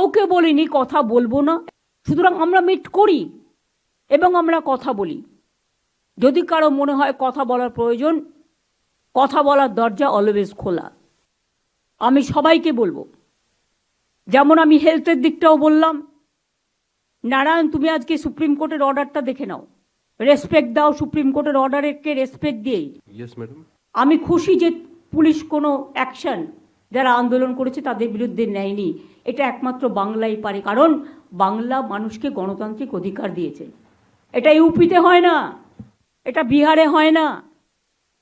কাউকে বলিনি কথা বলবো না। সুতরাং আমরা মিট করি এবং আমরা কথা বলি। যদি কারো মনে হয় কথা বলার প্রয়োজন, কথা বলার দরজা অলওয়েজ খোলা। আমি সবাইকে বলবো, যেমন আমি হেলথের দিকটাও বললাম, নারায়ণ তুমি আজকে সুপ্রিম কোর্টের অর্ডারটা দেখে নাও, রেসপেক্ট দাও সুপ্রিম কোর্টের অর্ডারকে রেসপেক্ট দিয়েই। Yes madam. আমি খুশি যে পুলিশ কোনো অ্যাকশন যারা আন্দোলন করেছে তাদের বিরুদ্ধে নেয়নি। এটা একমাত্র বাংলাই পারে, কারণ বাংলা মানুষকে গণতান্ত্রিক অধিকার দিয়েছে। এটা ইউপিতে হয় না, এটা বিহারে হয় না,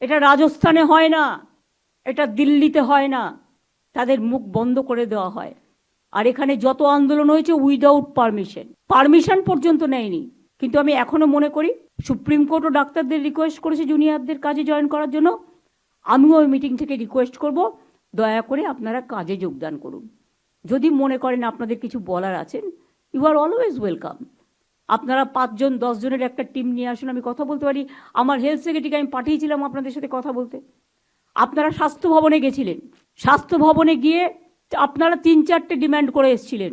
এটা রাজস্থানে হয় না, এটা দিল্লিতে হয় না। তাদের মুখ বন্ধ করে দেওয়া হয়। আর এখানে যত আন্দোলন হয়েছে উইদাউট পারমিশন পর্যন্ত নেয়নি। কিন্তু আমি এখনো মনে করি সুপ্রিম কোর্টও ডাক্তারদের রিকোয়েস্ট করেছে জুনিয়রদের কাজে জয়েন করার জন্য। আমিও ওই মিটিং থেকে রিকোয়েস্ট করব, দয়া করে আপনারা কাজে যোগদান করুন। যদি মনে করেন আপনাদের কিছু বলার আছেন, ইউ আর অলওয়েজ ওয়েলকাম। আপনারা 5 জন 10 জনের একটা টিম নিয়ে আসুন, আমি কথা বলতে পারি। আমার হেলথ সেক্রেটারিকে আমি পাঠিয়েছিলাম আপনাদের সাথে কথা বলতে। আপনারা স্বাস্থ্য ভবনে গেছিলেন, স্বাস্থ্য ভবনে গিয়ে আপনারা 3-4টে ডিমান্ড করে এসেছিলেন,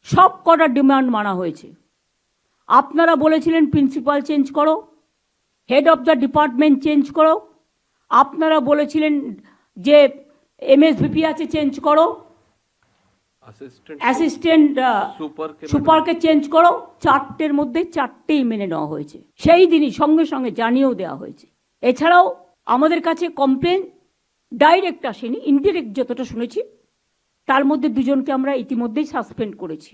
সব কটা ডিমান্ড মানা হয়েছে। আপনারা বলেছিলেন প্রিন্সিপাল চেঞ্জ করো, head of the department change করো, আপনারা বলেছিলেন যে এমএসভিপি আছে চেঞ্জ করো, অ্যাসিস্ট্যান্ট সুপারকে চেঞ্জ করো। 4টের মধ্যে 4টেই মেনে নেওয়া হয়েছে, সেই দিনই সঙ্গে সঙ্গে জানিয়েও দেওয়া হয়েছে। এছাড়াও আমাদের কাছে কমপ্লেন ডাইরেক্ট আসেনি, ইনডিরেক্ট যতটা শুনেছি, তার মধ্যে 2জনকে আমরা ইতিমধ্যেই সাসপেন্ড করেছি।